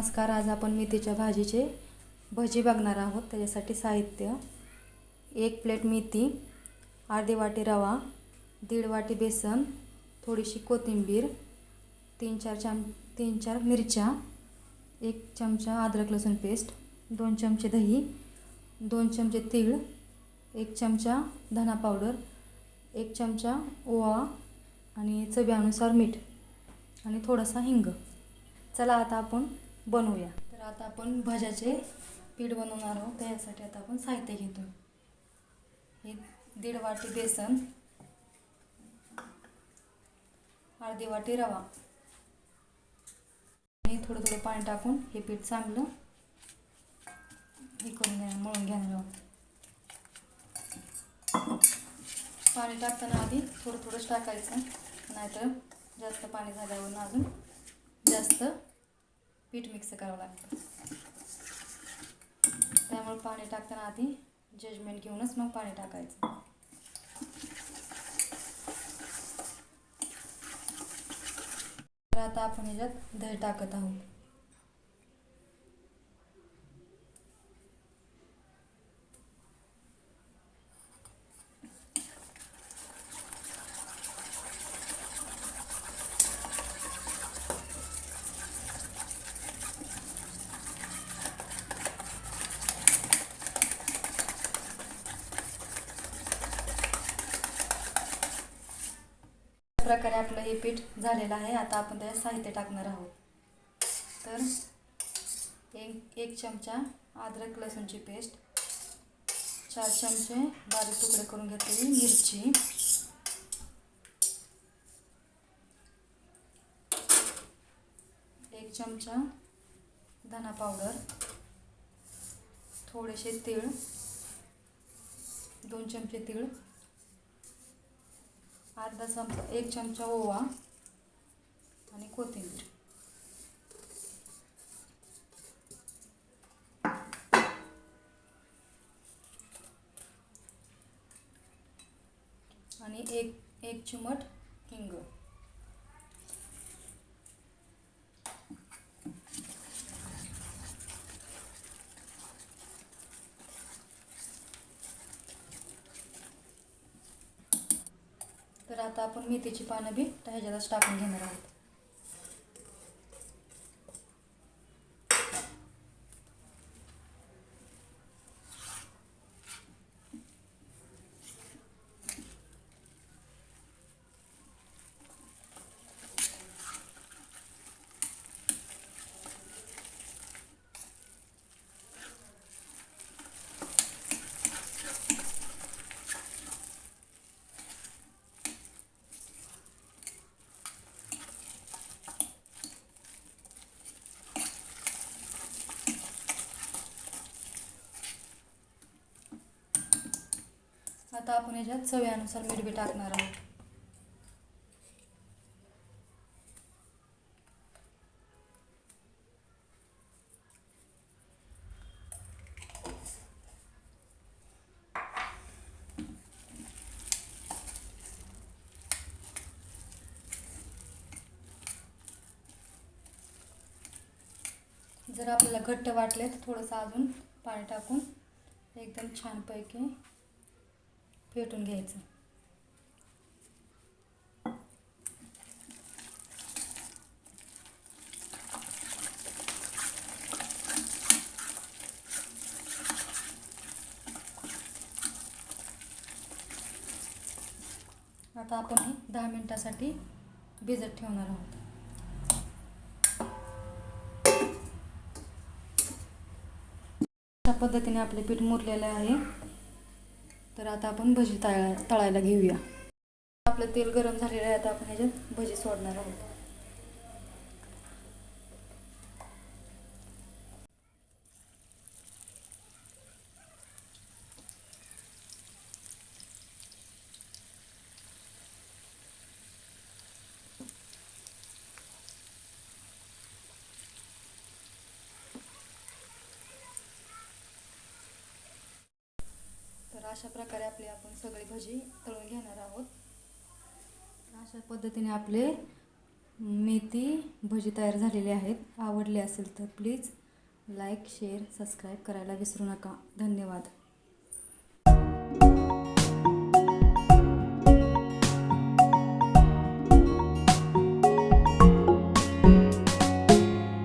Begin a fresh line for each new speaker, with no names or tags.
नमस्कार. आज आपण मेथीच्या भाजीचे भजी बघणार आहोत. त्याच्यासाठी साहित्य: 1 प्लेट मेथी, अर्धी वाटी रवा, 1.5 वाटी बेसन, थोडीशी कोथिंबीर, 3-4 मिरच्या, 1 चमचा अद्रक लसूण पेस्ट, 2 चमचे दही, 2 चमचे तीळ, 1 चमचा धना पावडर, 1 चमचा ओवा आणि चवीनुसार मीठ आणि थोडासा हिंग. चला आता आपण बनवूया. तर आता आपण भज्याचे पीठ बनवणार आहोत. त्यासाठी आता आपण साहित्य घेतो. हे 1.5 वाटी बेसन, अर्धी वाटी रवा आणि थोडं पाणी टाकून हे पीठ चांगलं मळून घेणार आहोत. पाणी टाकताना आधी थोडंच टाकायचं, नाहीतर जास्त पाणी झाल्यावर अजून जास्त पीठ मिक्स करावं लागतं. त्यामुळे पाणी टाकताना आधी जजमेंट घेऊनच मग पाणी टाकायचं. तर आता आपण ह्याच्यात दही टाकत आहोत. प्रकारे आपलं हे पीठ झालेलं आहे. आता आपण त्याच्यात साहित्य टाकणार आहोत. तर 1 चमचा अद्रक लसूणची पेस्ट, 4 चमचे बारीक तुकडे करून घेतलेली मिरची, 1 चमचा धना पावडर, थोडेसे तीळ, 2 चमचे तीळ, 1 चमचा ओवा आणि कोथिंबीर. आणि एक चिमट हिंग. तर आता आपण मेथीची पानं बी ह्याच्यातच टाकून घेणार आहोत. आता आपण ह्याच्यात चवीनुसार मीठ बी टाकणार आहोत. जर आपल्याला घट्ट वाटले तर थोडंसं अजून पाणी टाकून एकदम छानपैकी फेटून घ्यायचं. आता आपण हे 10 मिनिटासाठी भिजत ठेवणार आहोत. अशा पद्धतीने आपले पीठ मुरलेलं आहे. तर आता आपण भजी तळायला घेऊया. आपलं तेल गरम झालेलं आहे. आता आपण ह्याच्यात भजी सोडणार आहोत. तर अशा प्रकारे आपण सगळी भजी तळून घेणार आहोत. अशा पद्धतीने आपले मेथी भजी तयार झालेले आहेत. आवडले असेल तर प्लीज लाईक, शेअर, सबस्क्राईब करायला विसरू नका. धन्यवाद.